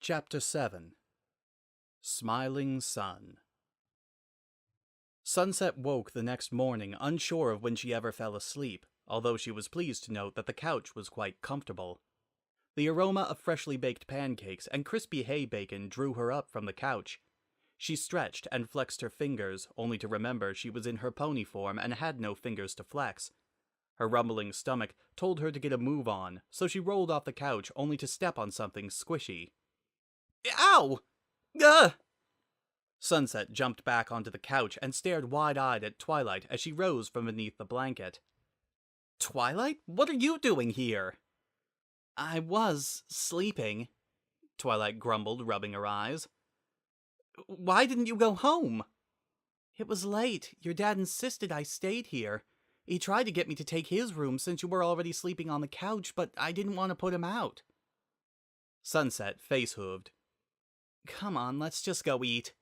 Chapter 7 Smiling Sun. Sunset woke the next morning unsure of when she ever fell asleep, although she was pleased to note that the couch was quite comfortable. The aroma of freshly baked pancakes and crispy hay bacon drew her up from the couch. She stretched and flexed her fingers, only to remember she was in her pony form and had no fingers to flex. Her rumbling stomach told her to get a move on, so she rolled off the couch only to step on something squishy. Ow! Ugh! Sunset jumped back onto the couch and stared wide-eyed at Twilight as she rose from beneath the blanket. Twilight, what are you doing here? I was sleeping, Twilight grumbled, rubbing her eyes. Why didn't you go home? It was late. Your dad insisted I stayed here. He tried to get me to take his room since you were already sleeping on the couch, but I didn't want to put him out. Sunset face-hooved. Come on, let's just go eat.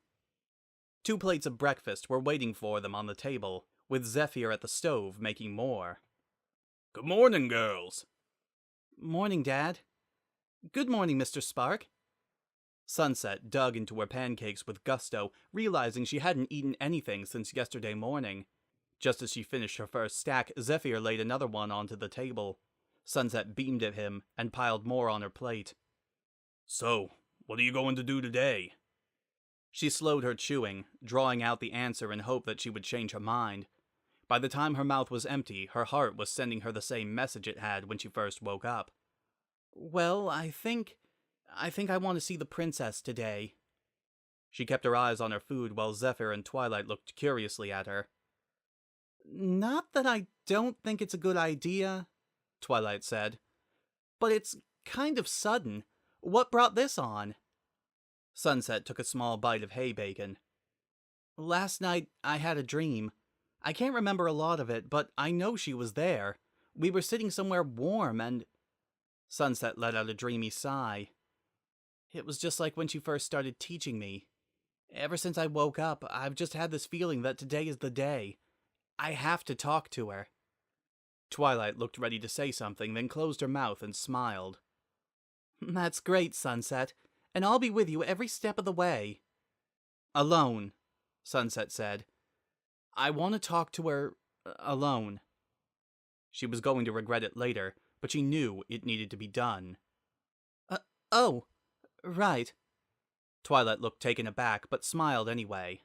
2 plates of breakfast were waiting for them on the table, with Zephyr at the stove making more. Good morning, girls. Morning, Dad. Good morning, Mr. Spark. Sunset dug into her pancakes with gusto, realizing she hadn't eaten anything since yesterday morning. Just as she finished her first stack, Zephyr laid another one onto the table. Sunset beamed at him and piled more on her plate. So, what are you going to do today? She slowed her chewing, drawing out the answer in hope that she would change her mind. By the time her mouth was empty, her heart was sending her the same message it had when she first woke up. Well, I think I want to see the princess today. She kept her eyes on her food while Zephyr and Twilight looked curiously at her. Not that I don't think it's a good idea, Twilight said, but it's kind of sudden. What brought this on? Sunset took a small bite of hay bacon. Last night, I had a dream. I can't remember a lot of it, but I know she was there. We were sitting somewhere warm and... Sunset let out a dreamy sigh. It was just like when she first started teaching me. Ever since I woke up, I've just had this feeling that today is the day. I have to talk to her. Twilight looked ready to say something, then closed her mouth and smiled. That's great, Sunset, and I'll be with you every step of the way. Alone, Sunset said. I want to talk to her alone. She was going to regret it later, but she knew it needed to be done. Oh, right. Twilight looked taken aback, but smiled anyway.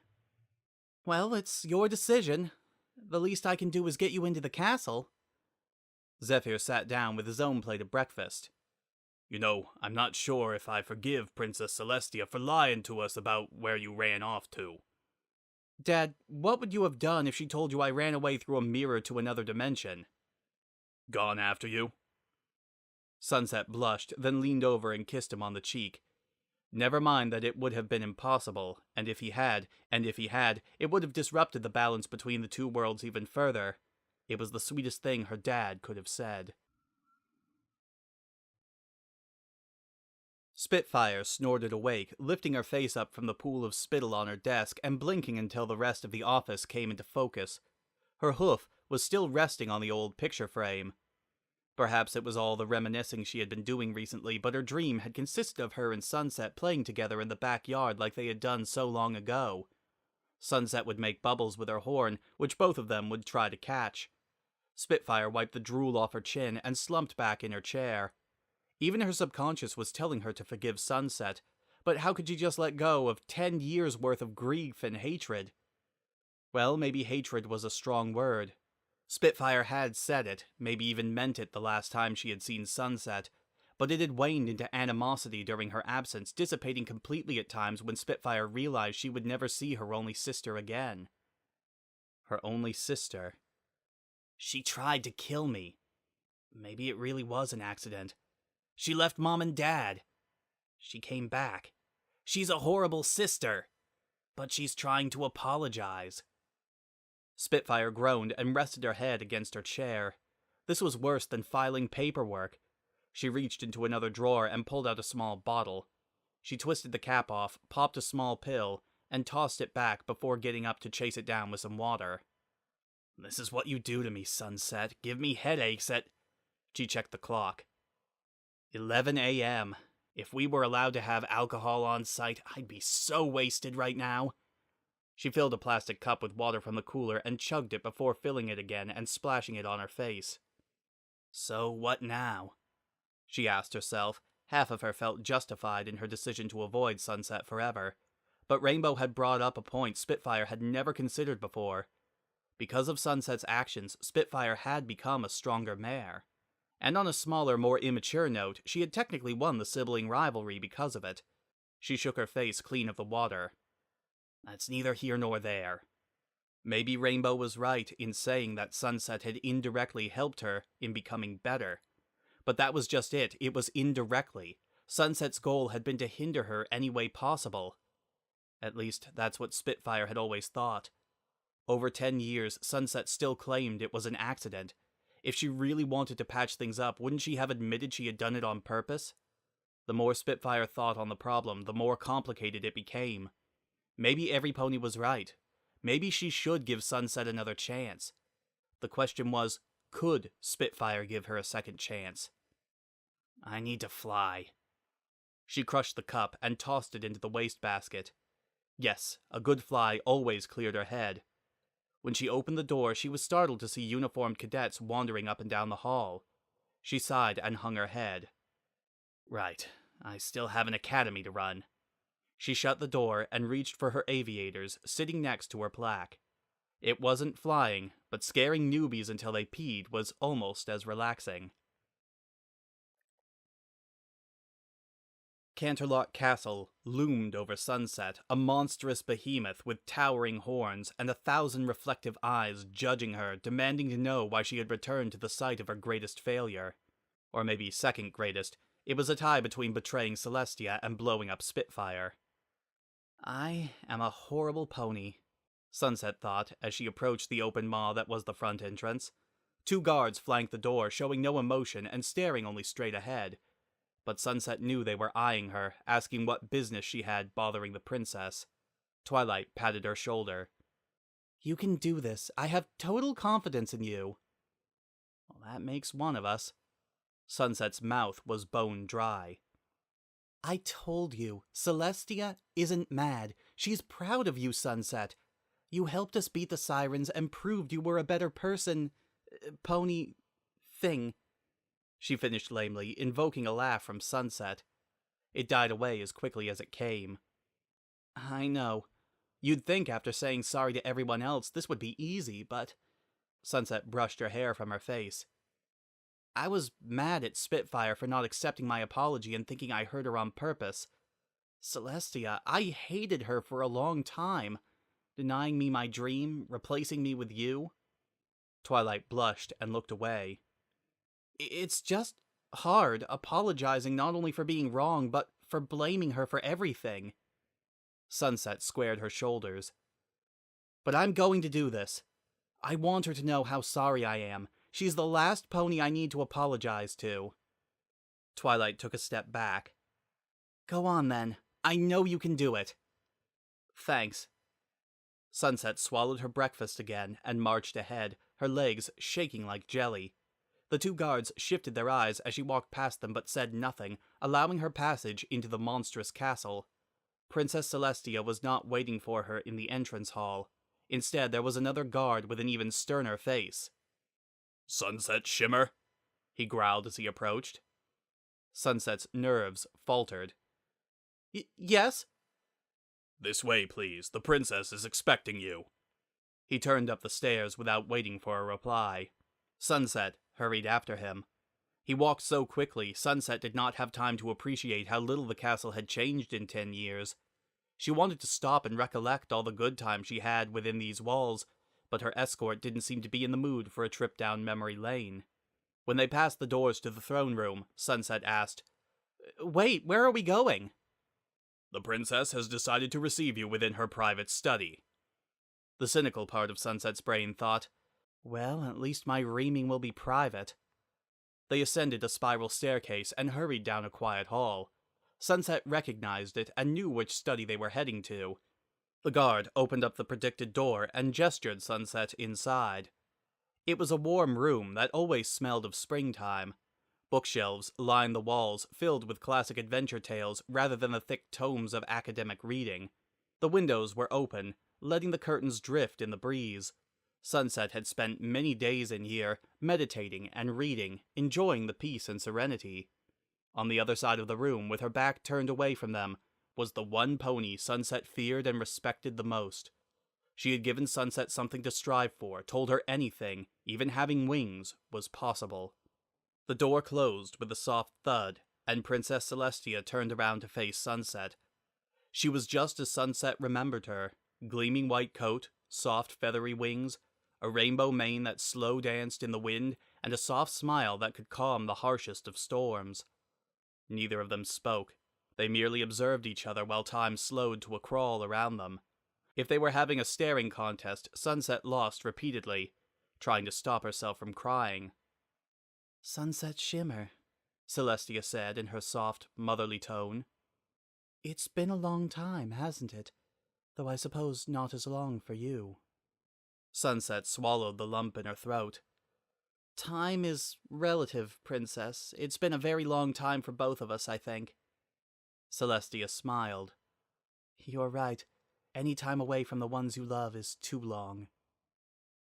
Well, it's your decision. The least I can do is get you into the castle. Zephyr sat down with his own plate of breakfast. You know, I'm not sure if I forgive Princess Celestia for lying to us about where you ran off to. Dad, what would you have done if she told you I ran away through a mirror to another dimension? Gone after you? Sunset blushed, then leaned over and kissed him on the cheek. Never mind that it would have been impossible, and if he had, it would have disrupted the balance between the two worlds even further. It was the sweetest thing her dad could have said. Spitfire snorted awake, lifting her face up from the pool of spittle on her desk and blinking until the rest of the office came into focus. Her hoof was still resting on the old picture frame. Perhaps it was all the reminiscing she had been doing recently, but her dream had consisted of her and Sunset playing together in the backyard like they had done so long ago. Sunset would make bubbles with her horn, which both of them would try to catch. Spitfire wiped the drool off her chin and slumped back in her chair. Even her subconscious was telling her to forgive Sunset, but how could she just let go of 10 years' worth of grief and hatred? Well, maybe hatred was a strong word. Spitfire had said it, maybe even meant it the last time she had seen Sunset, but it had waned into animosity during her absence, dissipating completely at times when Spitfire realized she would never see her only sister again. Her only sister. She tried to kill me. Maybe it really was an accident. She left Mom and Dad. She came back. She's a horrible sister. But she's trying to apologize. Spitfire groaned and rested her head against her chair. This was worse than filing paperwork. She reached into another drawer and pulled out a small bottle. She twisted the cap off, popped a small pill, and tossed it back before getting up to chase it down with some water. This is what you do to me, Sunset. Give me headaches at... She checked the clock. 11 a.m. If we were allowed to have alcohol on site, I'd be so wasted right now. She filled a plastic cup with water from the cooler and chugged it before filling it again and splashing it on her face. So what now? She asked herself. Half of her felt justified in her decision to avoid Sunset forever. But Rainbow had brought up a point Spitfire had never considered before. Because of Sunset's actions, Spitfire had become a stronger mare. And on a smaller, more immature note, she had technically won the sibling rivalry because of it. She shook her face clean of the water. That's neither here nor there. Maybe Rainbow was right in saying that Sunset had indirectly helped her in becoming better. But that was just it. It was indirectly. Sunset's goal had been to hinder her any way possible. At least, that's what Spitfire had always thought. Over 10 years, Sunset still claimed it was an accident. If she really wanted to patch things up, wouldn't she have admitted she had done it on purpose? The more Spitfire thought on the problem, the more complicated it became. Maybe every pony was right. Maybe she should give Sunset another chance. The question was, could Spitfire give her a second chance? I need to fly. She crushed the cup and tossed it into the wastebasket. Yes, a good fly always cleared her head. When she opened the door, she was startled to see uniformed cadets wandering up and down the hall. She sighed and hung her head. Right, I still have an academy to run. She shut the door and reached for her aviators, sitting next to her plaque. It wasn't flying, but scaring newbies until they peed was almost as relaxing. Canterlot Castle loomed over Sunset, a monstrous behemoth with towering horns and 1,000 reflective eyes judging her, demanding to know why she had returned to the site of her greatest failure. Or maybe second greatest. It was a tie between betraying Celestia and blowing up Spitfire. I am a horrible pony, Sunset thought as she approached the open maw that was the front entrance. 2 guards flanked the door, showing no emotion and staring only straight ahead. But Sunset knew they were eyeing her, asking what business she had bothering the princess. Twilight patted her shoulder. You can do this. I have total confidence in you. Well, that makes one of us. Sunset's mouth was bone dry. I told you, Celestia isn't mad. She's proud of you, Sunset. You helped us beat the sirens and proved you were a better person. Pony... thing. She finished lamely, invoking a laugh from Sunset. It died away as quickly as it came. I know. You'd think after saying sorry to everyone else this would be easy, but... Sunset brushed her hair from her face. I was mad at Spitfire for not accepting my apology and thinking I hurt her on purpose. Celestia, I hated her for a long time. Denying me my dream, replacing me with you. Twilight blushed and looked away. It's just hard apologizing not only for being wrong, but for blaming her for everything. Sunset squared her shoulders. But I'm going to do this. I want her to know how sorry I am. She's the last pony I need to apologize to. Twilight took a step back. Go on then. I know you can do it. Thanks. Sunset swallowed her breakfast again and marched ahead, her legs shaking like jelly. The 2 guards shifted their eyes as she walked past them but said nothing, allowing her passage into the monstrous castle. Princess Celestia was not waiting for her in the entrance hall. Instead, there was another guard with an even sterner face. Sunset Shimmer? He growled as he approached. Sunset's nerves faltered. Yes? This way, please. The princess is expecting you. He turned up the stairs without waiting for a reply. Sunset hurried after him. He walked so quickly, Sunset did not have time to appreciate how little the castle had changed in 10 years. She wanted to stop and recollect all the good times she had within these walls, but her escort didn't seem to be in the mood for a trip down memory lane. When they passed the doors to the throne room, Sunset asked, Wait, where are we going? The princess has decided to receive you within her private study. The cynical part of Sunset's brain thought, well, at least my reaming will be private. They ascended a spiral staircase and hurried down a quiet hall. Sunset recognized it and knew which study they were heading to. The guard opened up the predicted door and gestured Sunset inside. It was a warm room that always smelled of springtime. Bookshelves lined the walls, filled with classic adventure tales rather than the thick tomes of academic reading. The windows were open, letting the curtains drift in the breeze. Sunset had spent many days in here, meditating and reading, enjoying the peace and serenity. On the other side of the room, with her back turned away from them, was the one pony Sunset feared and respected the most. She had given Sunset something to strive for, told her anything, even having wings, was possible. The door closed with a soft thud, and Princess Celestia turned around to face Sunset. She was just as Sunset remembered her, gleaming white coat, soft feathery wings, a rainbow mane that slow danced in the wind, and a soft smile that could calm the harshest of storms. Neither of them spoke. They merely observed each other while time slowed to a crawl around them. If they were having a staring contest, Sunset lost repeatedly, trying to stop herself from crying. "Sunset Shimmer," Celestia said in her soft, motherly tone. "It's been a long time, hasn't it? Though I suppose not as long for you." Sunset swallowed the lump in her throat. "Time is relative, Princess. It's been a very long time for both of us, I think." Celestia smiled. "You're right. Any time away from the ones you love is too long."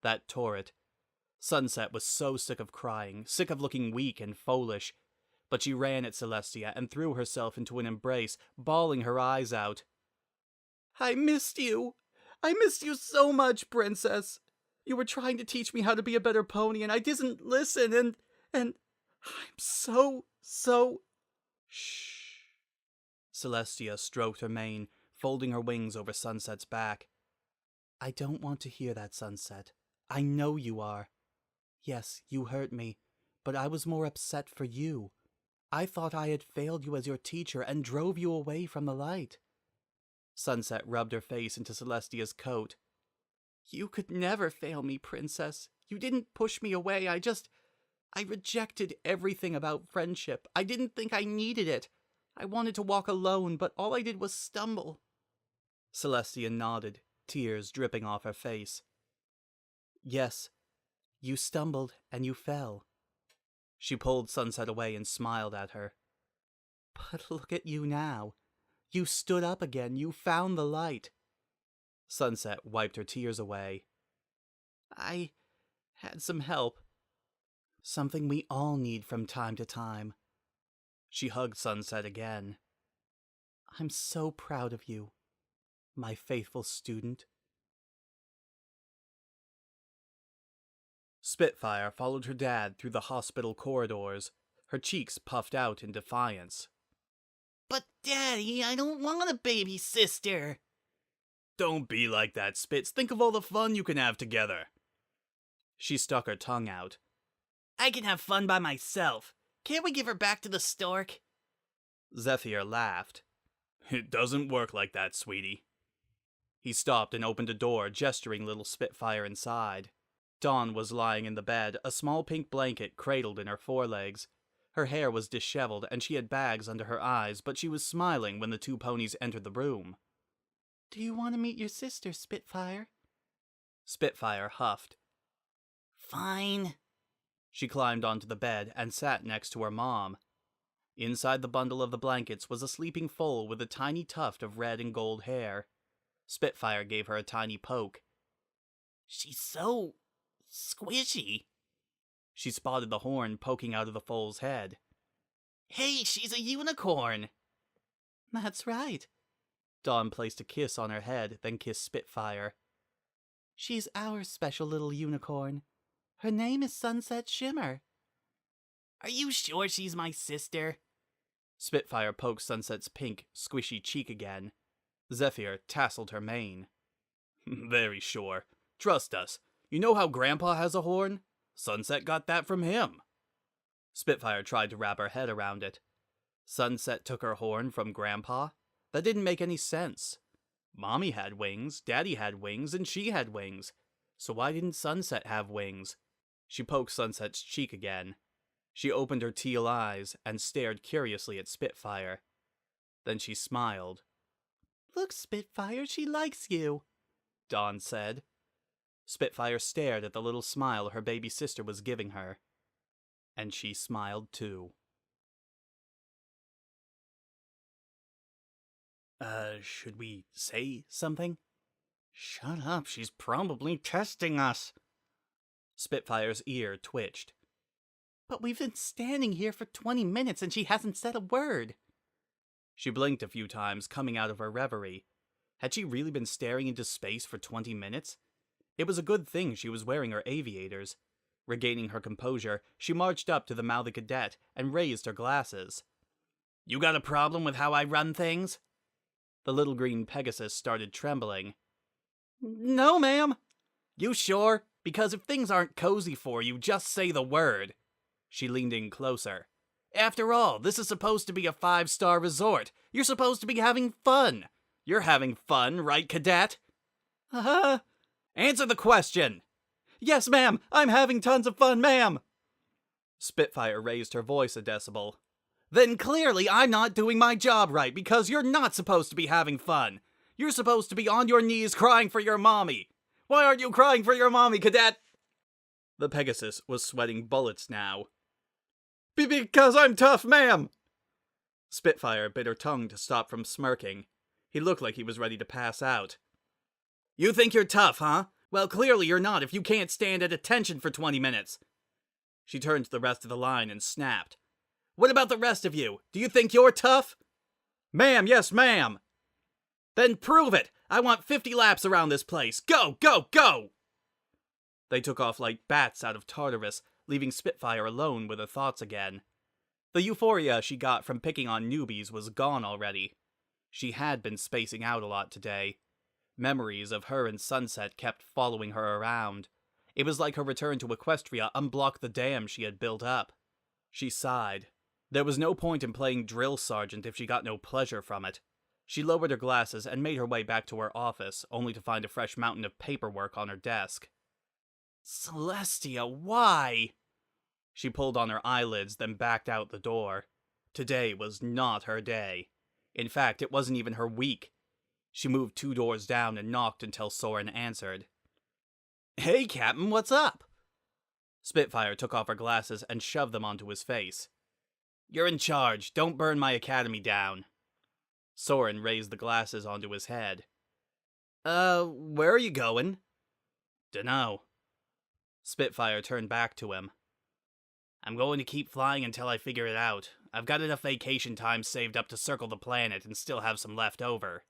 That tore it. Sunset was so sick of crying, sick of looking weak and foolish, but she ran at Celestia and threw herself into an embrace, bawling her eyes out. "I missed you! I missed you so much, Princess! You were trying to teach me how to be a better pony, and I didn't listen, and I'm so... Shh. Celestia stroked her mane, folding her wings over Sunset's back. "I don't want to hear that, Sunset. I know you are. Yes, you hurt me, but I was more upset for you. I thought I had failed you as your teacher and drove you away from the light." Sunset rubbed her face into Celestia's coat. "You could never fail me, Princess. You didn't push me away. I rejected everything about friendship. I didn't think I needed it. I wanted to walk alone, but all I did was stumble." Celestia nodded, tears dripping off her face. "Yes, you stumbled and you fell." She pulled Sunset away and smiled at her. "But look at you now. You stood up again. You found the light." Sunset wiped her tears away. "I had some help. Something we all need from time to time." She hugged Sunset again. "I'm so proud of you, my faithful student." Spitfire followed her dad through the hospital corridors, her cheeks puffed out in defiance. "But Daddy, I don't want a baby sister." "Don't be like that, Spitz. Think of all the fun you can have together." She stuck her tongue out. "I can have fun by myself. Can't we give her back to the stork?" Zephyr laughed. "It doesn't work like that, sweetie." He stopped and opened a door, gesturing little Spitfire inside. Dawn was lying in the bed, a small pink blanket cradled in her forelegs. Her hair was disheveled and she had bags under her eyes, but she was smiling when the two ponies entered the room. "Do you want to meet your sister, Spitfire?" Spitfire huffed. "Fine." She climbed onto the bed and sat next to her mom. Inside the bundle of the blankets was a sleeping foal with a tiny tuft of red and gold hair. Spitfire gave her a tiny poke. "She's so squishy." She spotted the horn poking out of the foal's head. "Hey, she's a unicorn." "That's right." Dawn placed a kiss on her head, then kissed Spitfire. "She's our special little unicorn. Her name is Sunset Shimmer." "Are you sure she's my sister?" Spitfire poked Sunset's pink, squishy cheek again. Zephyr tasseled her mane. "Very sure. Trust us. You know how Grandpa has a horn? Sunset got that from him." Spitfire tried to wrap her head around it. Sunset took her horn from Grandpa? That didn't make any sense. Mommy had wings, Daddy had wings, and she had wings. So why didn't Sunset have wings? She poked Sunset's cheek again. She opened her teal eyes and stared curiously at Spitfire. Then she smiled. "Look, Spitfire, she likes you," Dawn said. Spitfire stared at the little smile her baby sister was giving her. And she smiled too. Should we say something? Shut up, she's probably testing us. Spitfire's ear twitched. But we've been standing here for 20 minutes and she hasn't said a word. She blinked a few times, coming out of her reverie. Had she really been staring into space for 20 minutes? It was a good thing she was wearing her aviators. Regaining her composure, she marched up to the mouthy cadet and raised her glasses. You got a problem with how I run things? The little green Pegasus started trembling. No, ma'am. You sure? Because if things aren't cozy for you, just say the word. She leaned in closer. After all, this is supposed to be a 5-star resort. You're supposed to be having fun. You're having fun, right, cadet? Answer the question. Yes, ma'am. I'm having tons of fun, ma'am. Spitfire raised her voice a decibel. Then clearly I'm not doing my job right because you're not supposed to be having fun. You're supposed to be on your knees crying for your mommy. Why aren't you crying for your mommy, cadet? The Pegasus was sweating bullets now. Because I'm tough, ma'am. Spitfire bit her tongue to stop from smirking. He looked like he was ready to pass out. You think you're tough, huh? Well, clearly you're not if you can't stand at attention for 20 minutes. She turned to the rest of the line and snapped. What about the rest of you? Do you think you're tough? Ma'am, yes, ma'am. Then prove it. I want 50 laps around this place. Go, go, go! They took off like bats out of Tartarus, leaving Spitfire alone with her thoughts again. The euphoria she got from picking on newbies was gone already. She had been spacing out a lot today. Memories of her and Sunset kept following her around. It was like her return to Equestria unblocked the dam she had built up. She sighed. There was no point in playing drill sergeant if she got no pleasure from it. She lowered her glasses and made her way back to her office, only to find a fresh mountain of paperwork on her desk. Celestia, why? She pulled on her eyelids, then backed out the door. Today was not her day. In fact, it wasn't even her week. She moved 2 doors down and knocked until Soren answered. Hey, Captain, what's up? Spitfire took off her glasses and shoved them onto his face. You're in charge. Don't burn my academy down. Soren raised the glasses onto his head. Where are you going? Dunno. Spitfire turned back to him. I'm going to keep flying until I figure it out. I've got enough vacation time saved up to circle the planet and still have some left over.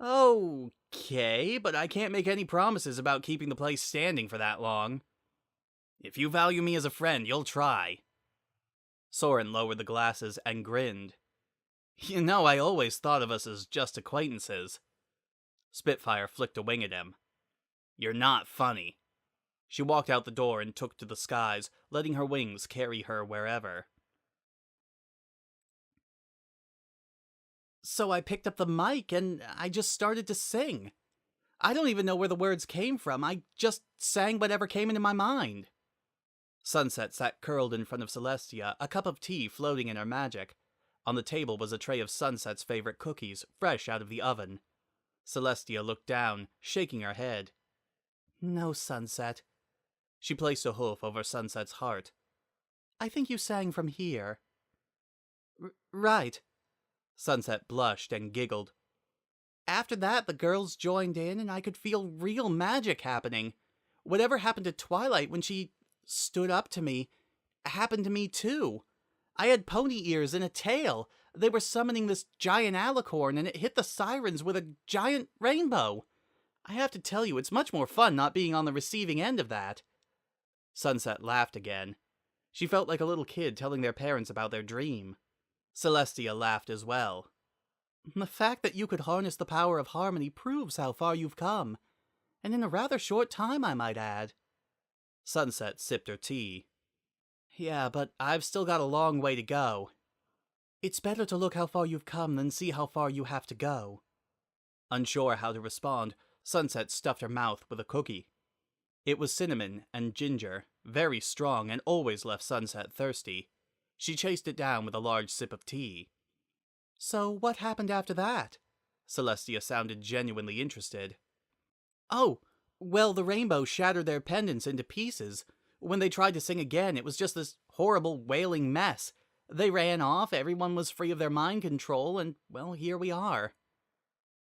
Okay, but I can't make any promises about keeping the place standing for that long. If you value me as a friend, you'll try. Soren lowered the glasses and grinned. You know, I always thought of us as just acquaintances. Spitfire flicked a wing at him. You're not funny. She walked out the door and took to the skies, letting her wings carry her wherever. So I picked up the mic and I just started to sing. I don't even know where the words came from. I just sang whatever came into my mind. Sunset sat curled in front of Celestia, a cup of tea floating in her magic. On the table was a tray of Sunset's favorite cookies, fresh out of the oven. Celestia looked down, shaking her head. No, Sunset. She placed a hoof over Sunset's heart. I think you sang from here. Right. Sunset blushed and giggled. After that, the girls joined in and I could feel real magic happening. Whatever happened to Twilight when she stood up to me happened to me too. I had pony ears and a tail. They were summoning this giant alicorn and it hit the sirens with a giant rainbow. I have to tell you, it's much more fun not being on the receiving end of that. Sunset laughed again. She felt like a little kid telling their parents about their dream. Celestia laughed as well. The fact that you could harness the power of harmony proves how far you've come. And in a rather short time, I might add. Sunset sipped her tea. Yeah, but I've still got a long way to go. It's better to look how far you've come than see how far you have to go. Unsure how to respond, Sunset stuffed her mouth with a cookie. It was cinnamon and ginger, very strong and always left Sunset thirsty. She chased it down with a large sip of tea. So what happened after that? Celestia sounded genuinely interested. Oh, well, the rainbow shattered their pendants into pieces. When they tried to sing again, it was just this horrible, wailing mess. They ran off, everyone was free of their mind control, and, well, here we are.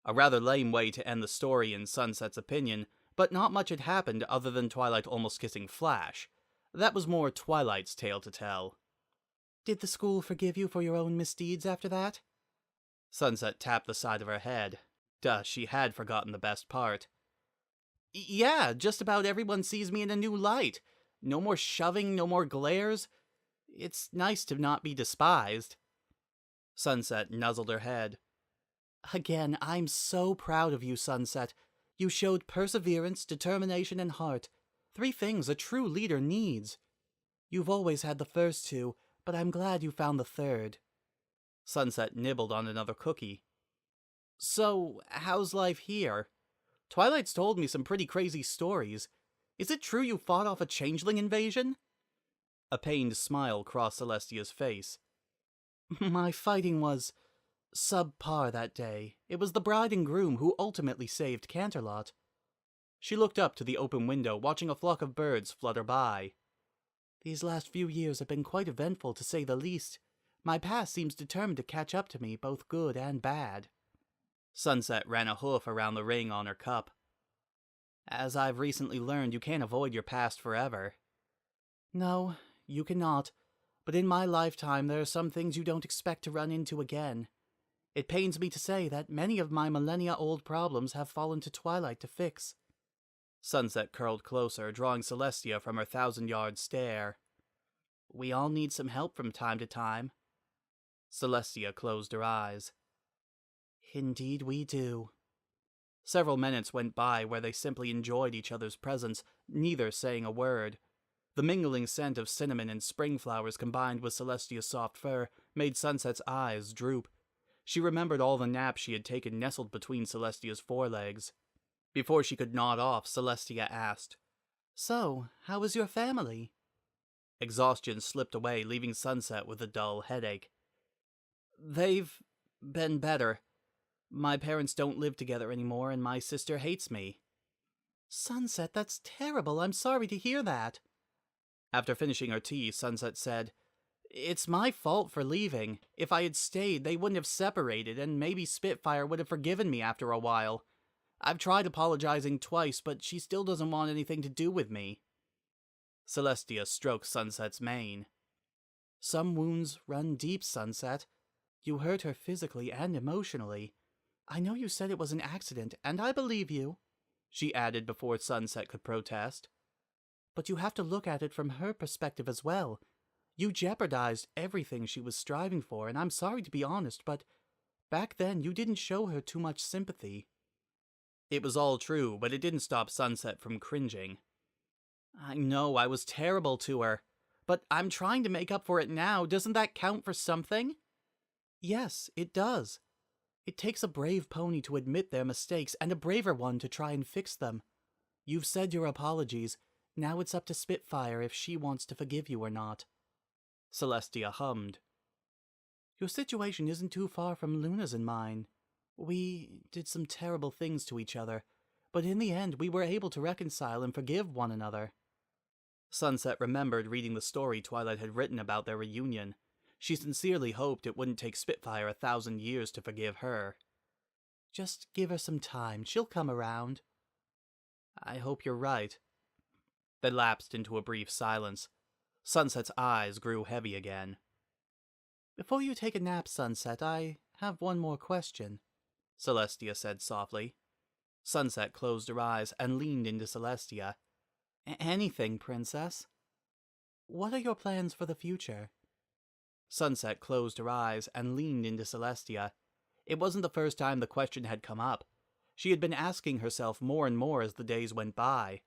A rather lame way to end the story in Sunset's opinion, but not much had happened other than Twilight almost kissing Flash. That was more Twilight's tale to tell. Did the school forgive you for your own misdeeds after that? Sunset tapped the side of her head. Duh, she had forgotten the best part. Yeah, just about everyone sees me in a new light. No more shoving, no more glares. It's nice to not be despised. Sunset nuzzled her head. Again, I'm so proud of you, Sunset. You showed perseverance, determination, and heart. 3 things a true leader needs. You've always had the first 2, but I'm glad you found the 3rd. Sunset nibbled on another cookie. So, how's life here? Twilight's told me some pretty crazy stories. Is it true you fought off a changeling invasion? A pained smile crossed Celestia's face. My fighting was subpar that day. It was the bride and groom who ultimately saved Canterlot. She looked up to the open window, watching a flock of birds flutter by. These last few years have been quite eventful, to say the least. My past seems determined to catch up to me, both good and bad. Sunset ran a hoof around the ring on her cup. As I've recently learned, you can't avoid your past forever. No, you cannot. But in my lifetime, there are some things you don't expect to run into again. It pains me to say that many of my millennia-old problems have fallen to Twilight to fix. Sunset curled closer, drawing Celestia from her 1,000-yard stare. We all need some help from time to time. Celestia closed her eyes. Indeed we do. Several minutes went by where they simply enjoyed each other's presence, neither saying a word. The mingling scent of cinnamon and spring flowers combined with Celestia's soft fur made Sunset's eyes droop. She remembered all the naps she had taken nestled between Celestia's forelegs. Before she could nod off, Celestia asked, So, how is your family? Exhaustion slipped away, leaving Sunset with a dull headache. They've been better. My parents don't live together anymore, and my sister hates me. Sunset, that's terrible. I'm sorry to hear that. After finishing her tea, Sunset said, It's my fault for leaving. If I had stayed, they wouldn't have separated, and maybe Spitfire would have forgiven me after a while. I've tried apologizing twice, but she still doesn't want anything to do with me. Celestia stroked Sunset's mane. Some wounds run deep, Sunset. You hurt her physically and emotionally. I know you said it was an accident, and I believe you, she added before Sunset could protest. But you have to look at it from her perspective as well. You jeopardized everything she was striving for, and I'm sorry to be honest, but back then you didn't show her too much sympathy. It was all true, but it didn't stop Sunset from cringing. I know I was terrible to her, but I'm trying to make up for it now. Doesn't that count for something? Yes, it does. It takes a brave pony to admit their mistakes and a braver one to try and fix them. You've said your apologies. Now it's up to Spitfire if she wants to forgive you or not. Celestia hummed. Your situation isn't too far from Luna's and mine. We did some terrible things to each other, but in the end we were able to reconcile and forgive one another. Sunset remembered reading the story Twilight had written about their reunion. She sincerely hoped it wouldn't take Spitfire 1,000 years to forgive her. Just give her some time. She'll come around. I hope you're right. They lapsed into a brief silence. Sunset's eyes grew heavy again. Before you take a nap, Sunset, I have one more question, Celestia said softly. Sunset closed her eyes and leaned into Celestia. Anything, Princess. What are your plans for the future? Sunset closed her eyes and leaned into Celestia. It wasn't the first time the question had come up. She had been asking herself more and more as the days went by.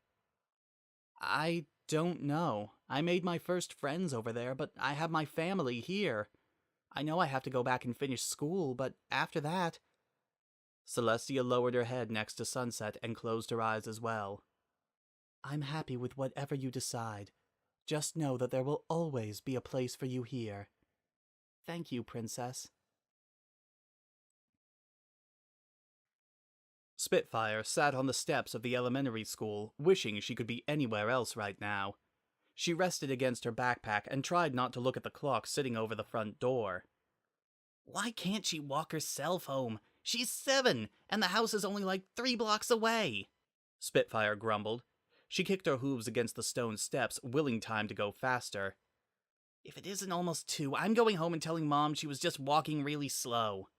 I don't know. I made my first friends over there, but I have my family here. I know I have to go back and finish school, but after that... Celestia lowered her head next to Sunset and closed her eyes as well. I'm happy with whatever you decide. Just know that there will always be a place for you here. Thank you, Princess. Spitfire sat on the steps of the elementary school, wishing she could be anywhere else right now. She rested against her backpack and tried not to look at the clock sitting over the front door. Why can't she walk herself home? She's 7, and the house is only like 3 blocks away. Spitfire grumbled. She kicked her hooves against the stone steps, willing time to go faster. If it isn't almost 2, I'm going home and telling Mom she was just walking really slow.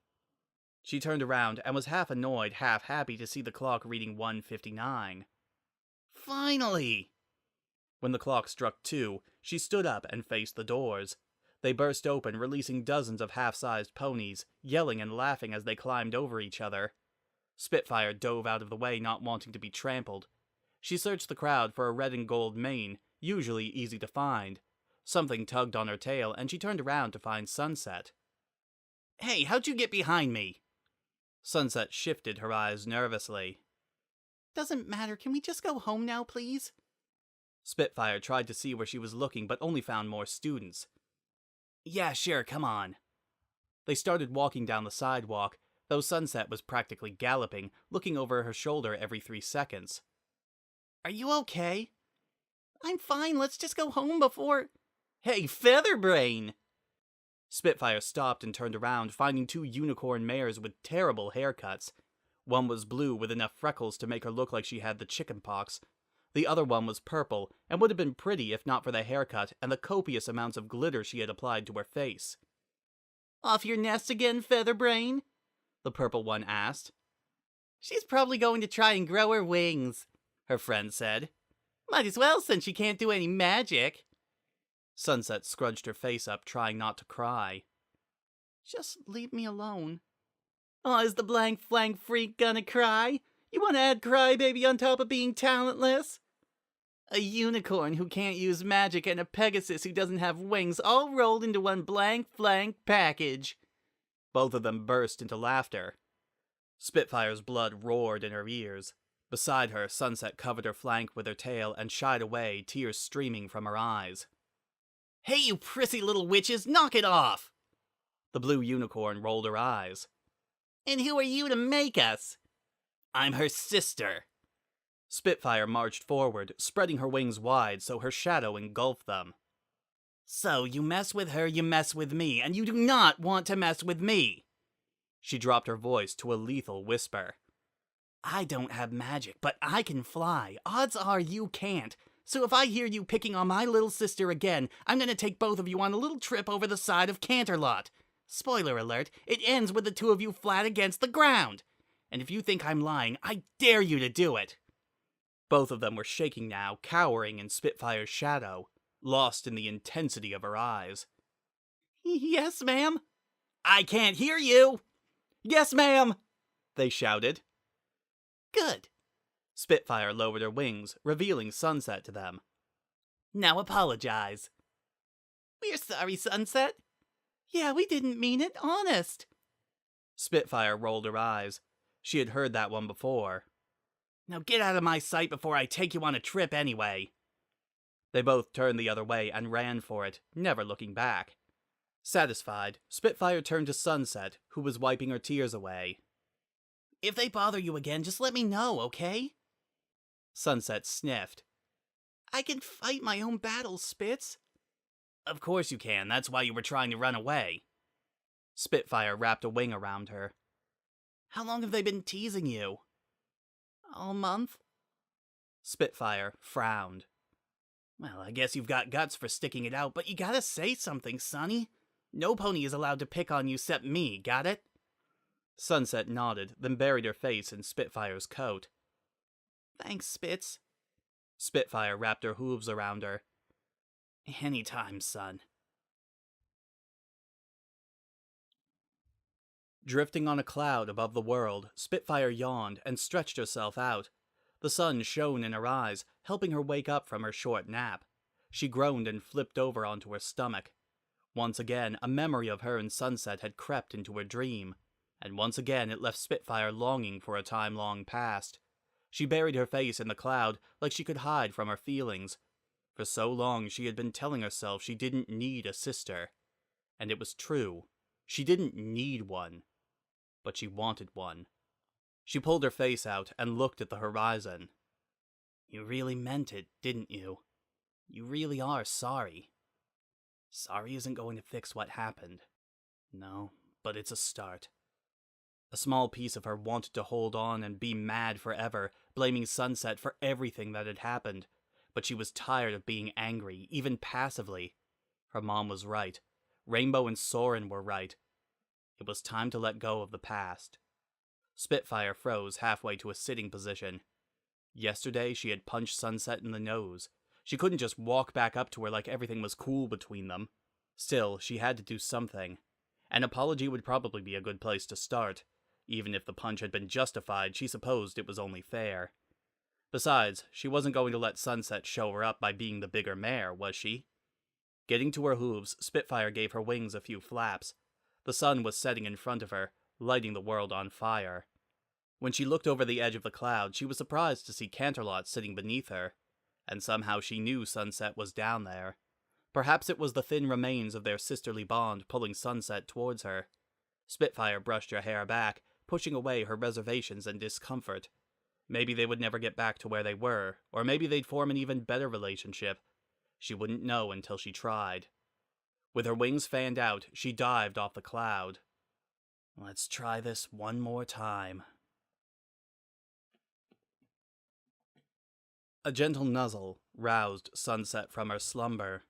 She turned around and was half annoyed, half happy to see the clock reading 1:59. Finally! When the clock struck 2, she stood up and faced the doors. They burst open, releasing dozens of half-sized ponies, yelling and laughing as they climbed over each other. Spitfire dove out of the way, not wanting to be trampled. She searched the crowd for a red and gold mane, usually easy to find. Something tugged on her tail, and she turned around to find Sunset. Hey, how'd you get behind me? Sunset shifted her eyes nervously. Doesn't matter, can we just go home now, please? Spitfire tried to see where she was looking, but only found more students. Yeah, sure, come on. They started walking down the sidewalk, though Sunset was practically galloping, looking over her shoulder every 3 seconds. Are you okay? I'm fine, let's just go home before... Hey, Featherbrain! Spitfire stopped and turned around, finding 2 unicorn mares with terrible haircuts. One was blue with enough freckles to make her look like she had the chicken pox. The other one was purple, and would have been pretty if not for the haircut and the copious amounts of glitter she had applied to her face. Off your nest again, Featherbrain? The purple one asked. She's probably going to try and grow her wings, her friend said. Might as well, since she can't do any magic. Sunset scrunched her face up, trying not to cry. Just leave me alone. Oh, is the blank flank freak gonna cry? You want to add crybaby on top of being talentless? A unicorn who can't use magic and a Pegasus who doesn't have wings all rolled into one blank flank package. Both of them burst into laughter. Spitfire's blood roared in her ears. Beside her, Sunset covered her flank with her tail and shied away, tears streaming from her eyes. Hey, you prissy little witches, knock it off! The blue unicorn rolled her eyes. And who are you to make us? I'm her sister. Spitfire marched forward, spreading her wings wide so her shadow engulfed them. So, you mess with her, you mess with me, and you do not want to mess with me. She dropped her voice to a lethal whisper. I don't have magic, but I can fly. Odds are you can't. So if I hear you picking on my little sister again, I'm gonna take both of you on a little trip over the side of Canterlot. Spoiler alert, it ends with the 2 of you flat against the ground. And if you think I'm lying, I dare you to do it. Both of them were shaking now, cowering in Spitfire's shadow, lost in the intensity of her eyes. Yes, ma'am. I can't hear you. Yes, ma'am, they shouted. Good. Spitfire lowered her wings, revealing Sunset to them. Now apologize. We're sorry, Sunset. Yeah, we didn't mean it, honest. Spitfire rolled her eyes. She had heard that one before. Now get out of my sight before I take you on a trip anyway. They both turned the other way and ran for it, never looking back. Satisfied, Spitfire turned to Sunset, who was wiping her tears away. If they bother you again, just let me know, okay? Sunset sniffed. I can fight my own battles, Spitz. Of course you can, that's why you were trying to run away. Spitfire wrapped a wing around her. How long have they been teasing you? All month? Spitfire frowned. Well, I guess you've got guts for sticking it out, but you gotta say something, Sonny. No pony is allowed to pick on you except me, got it? Sunset nodded, then buried her face in Spitfire's coat. Thanks, Spitz. Spitfire wrapped her hooves around her. Anytime, son. Drifting on a cloud above the world, Spitfire yawned and stretched herself out. The sun shone in her eyes, helping her wake up from her short nap. She groaned and flipped over onto her stomach. Once again, a memory of her and Sunset had crept into her dream, and once again it left Spitfire longing for a time long past. She buried her face in the cloud like she could hide from her feelings. For so long she had been telling herself she didn't need a sister. And it was true. She didn't need one. But she wanted one. She pulled her face out and looked at the horizon. You really meant it, didn't you? You really are sorry. Sorry isn't going to fix what happened. No, but it's a start. A small piece of her wanted to hold on and be mad forever, blaming Sunset for everything that had happened. But she was tired of being angry, even passively. Her mom was right. Rainbow and Soren were right. It was time to let go of the past. Spitfire froze halfway to a sitting position. Yesterday, she had punched Sunset in the nose. She couldn't just walk back up to her like everything was cool between them. Still, she had to do something. An apology would probably be a good place to start. Even if the punch had been justified, she supposed it was only fair. Besides, she wasn't going to let Sunset show her up by being the bigger mare, was she? Getting to her hooves, Spitfire gave her wings a few flaps. The sun was setting in front of her, lighting the world on fire. When she looked over the edge of the cloud, she was surprised to see Canterlot sitting beneath her. And somehow she knew Sunset was down there. Perhaps it was the thin remains of their sisterly bond pulling Sunset towards her. Spitfire brushed her hair back, pushing away her reservations and discomfort. Maybe they would never get back to where they were, or maybe they'd form an even better relationship. She wouldn't know until she tried. With her wings fanned out, she dived off the cloud. Let's try this one more time. A gentle nuzzle roused Sunset from her slumber.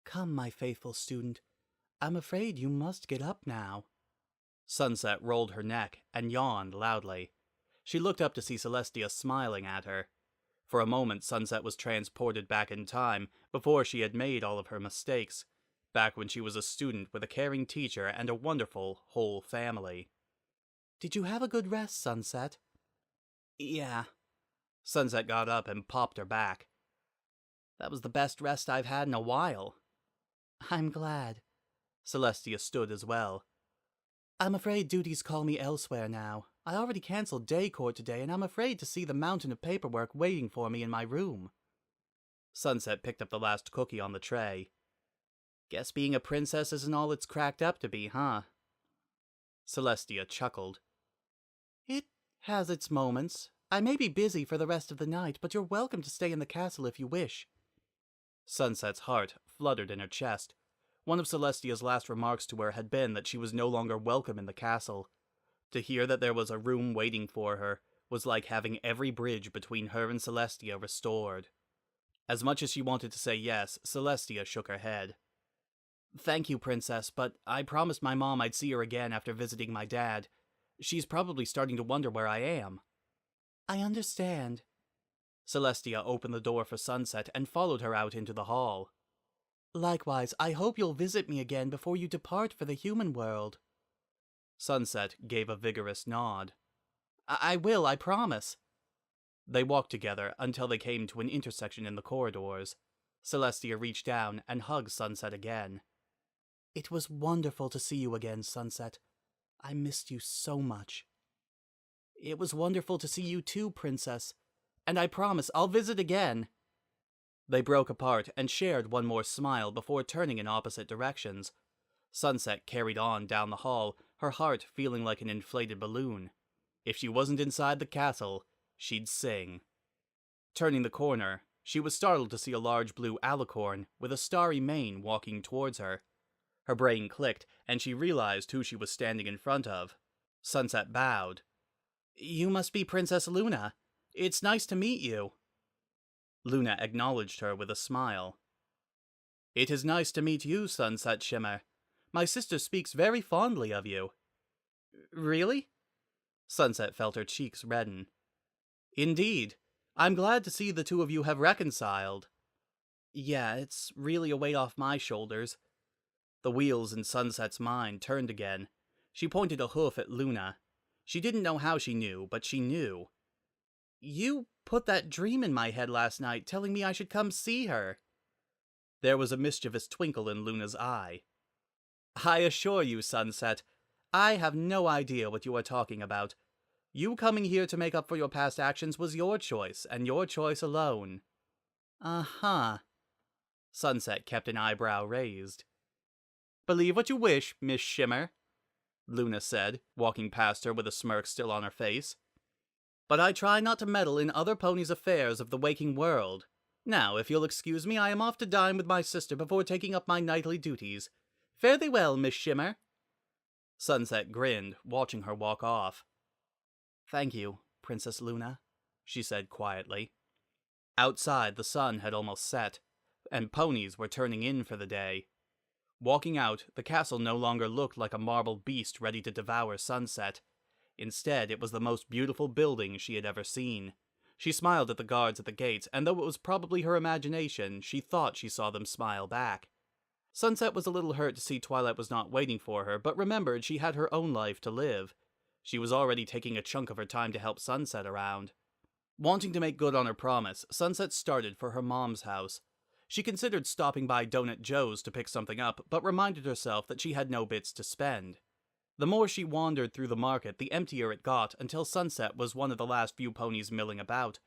Come, my faithful student. I'm afraid you must get up now. Sunset rolled her neck and yawned loudly. She looked up to see Celestia smiling at her. For a moment, Sunset was transported back in time, before she had made all of her mistakes, back when she was a student with a caring teacher and a wonderful, whole family. Did you have a good rest, Sunset? Yeah. Sunset got up and popped her back. That was the best rest I've had in a while. I'm glad. Celestia stood as well. I'm afraid duties call me elsewhere now. I already cancelled day court today, and I'm afraid to see the mountain of paperwork waiting for me in my room. Sunset picked up the last cookie on the tray. Guess being a princess isn't all it's cracked up to be, huh? Celestia chuckled. It has its moments. I may be busy for the rest of the night, but you're welcome to stay in the castle if you wish. Sunset's heart fluttered in her chest. One of Celestia's last remarks to her had been that she was no longer welcome in the castle. To hear that there was a room waiting for her was like having every bridge between her and Celestia restored. As much as she wanted to say yes, Celestia shook her head. Thank you, Princess, but I promised my mom I'd see her again after visiting my dad. She's probably starting to wonder where I am. I understand. Celestia opened the door for Sunset and followed her out into the hall. Likewise, I hope you'll visit me again before you depart for the human world. Sunset gave a vigorous nod. I will, I promise. They walked together until they came to an intersection in the corridors. Celestia reached down and hugged Sunset again. It was wonderful to see you again, Sunset. I missed you so much. It was wonderful to see you too, Princess. And I promise I'll visit again. They broke apart and shared one more smile before turning in opposite directions. Sunset carried on down the hall, her heart feeling like an inflated balloon. If she wasn't inside the castle, she'd sing. Turning the corner, she was startled to see a large blue alicorn with a starry mane walking towards her. Her brain clicked, and she realized who she was standing in front of. Sunset bowed. You must be Princess Luna. It's nice to meet you. Luna acknowledged her with a smile. It is nice to meet you, Sunset Shimmer. My sister speaks very fondly of you. Really? Sunset felt her cheeks redden. Indeed. I'm glad to see the two of you have reconciled. Yeah, it's really a weight off my shoulders. The wheels in Sunset's mind turned again. She pointed a hoof at Luna. She didn't know how she knew, but she knew. You put that dream in my head last night, telling me I should come see her. There was a mischievous twinkle in Luna's eye. I assure you, Sunset, I have no idea what you are talking about. You coming here to make up for your past actions was your choice, and your choice alone. Uh-huh. Sunset kept an eyebrow raised. Believe what you wish, Miss Shimmer, Luna said, walking past her with a smirk still on her face. But I try not to meddle in other ponies' affairs of the waking world. Now, if you'll excuse me, I am off to dine with my sister before taking up my nightly duties. Fare thee well, Miss Shimmer. Sunset grinned, watching her walk off. Thank you, Princess Luna, she said quietly. Outside, the sun had almost set, and ponies were turning in for the day. Walking out, the castle no longer looked like a marble beast ready to devour Sunset. Instead, it was the most beautiful building she had ever seen. She smiled at the guards at the gates, and though it was probably her imagination, she thought she saw them smile back. Sunset was a little hurt to see Twilight was not waiting for her, but remembered she had her own life to live. She was already taking a chunk of her time to help Sunset around. Wanting to make good on her promise, Sunset started for her mom's house. She considered stopping by Donut Joe's to pick something up, but reminded herself that she had no bits to spend. The more she wandered through the market, the emptier it got, until Sunset was one of the last few ponies milling about.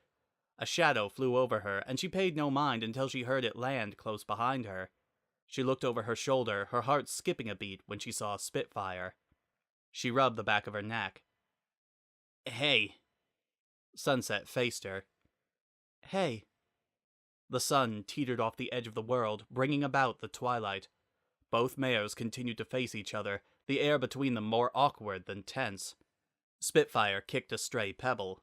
A shadow flew over her, and she paid no mind until she heard it land close behind her. She looked over her shoulder, her heart skipping a beat when she saw Spitfire. She rubbed the back of her neck. "Hey." Sunset faced her. Hey. The sun teetered off the edge of the world, bringing about the twilight. Both mares continued to face each other, the air between them more awkward than tense. Spitfire kicked a stray pebble.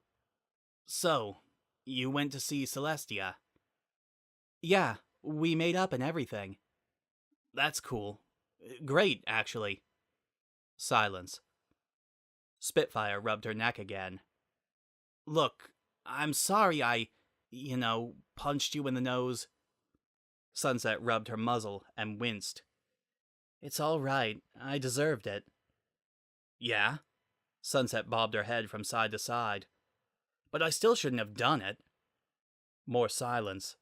"So, you went to see Celestia?" "Yeah, we made up and everything." "That's cool. Great, actually." Silence. Spitfire rubbed her neck again. "Look, I'm sorry I, punched you in the nose." Sunset rubbed her muzzle and winced. "It's all right. I deserved it." "Yeah?" Sunset bobbed her head from side to side. "But I still shouldn't have done it." More silence.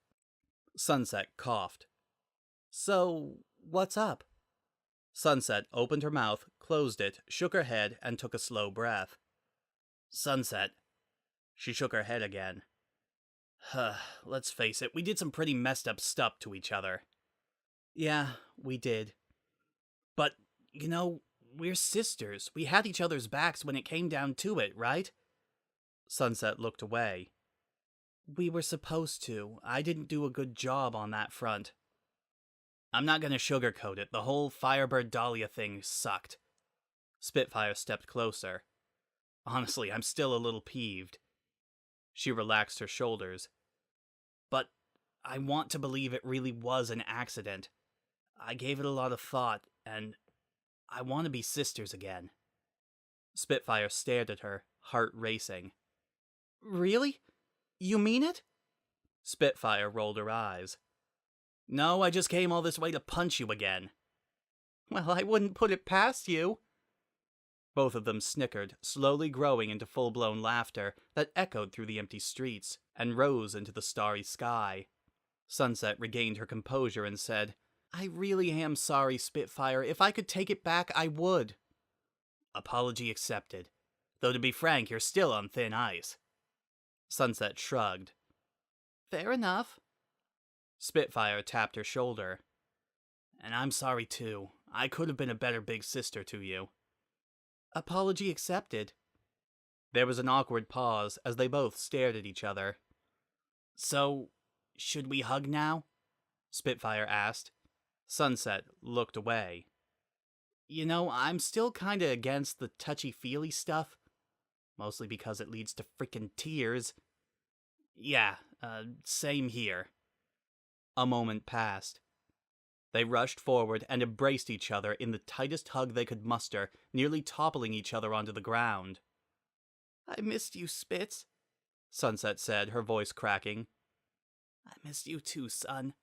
Sunset coughed. "So, what's up?" Sunset opened her mouth, closed it, shook her head, and took a slow breath. "Sunset." She shook her head again. "Let's face it, we did some pretty messed up stuff to each other." "Yeah, we did." "But, we're sisters. We had each other's backs when it came down to it, right?" Sunset looked away. "We were supposed to. I didn't do a good job on that front." "I'm not gonna sugarcoat it. The whole Firebird Dahlia thing sucked." Spitfire stepped closer. "Honestly, I'm still a little peeved." She relaxed her shoulders. "But I want to believe it really was an accident. I gave it a lot of thought, and I want to be sisters again." Spitfire stared at her, heart racing. "Really? You mean it?" Spitfire rolled her eyes. "No, I just came all this way to punch you again." "Well, I wouldn't put it past you." Both of them snickered, slowly growing into full-blown laughter that echoed through the empty streets and rose into the starry sky. Sunset regained her composure and said, "I really am sorry, Spitfire. If I could take it back, I would." "Apology accepted. Though to be frank, you're still on thin ice." Sunset shrugged. "Fair enough." Spitfire tapped her shoulder. "And I'm sorry too. I could have been a better big sister to you." "Apology accepted." There was an awkward pause as they both stared at each other. "So, should we hug now?" Spitfire asked. Sunset looked away. I'm still kinda against the touchy-feely stuff. Mostly because it leads to frickin' tears." "Yeah, same here." A moment passed. They rushed forward and embraced each other in the tightest hug they could muster, nearly toppling each other onto the ground. "I missed you, Spitz," Sunset said, her voice cracking. "I missed you too, son,"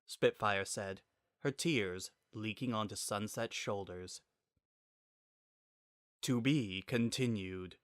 Spitfire said, her tears leaking onto Sunset's shoulders. To be continued.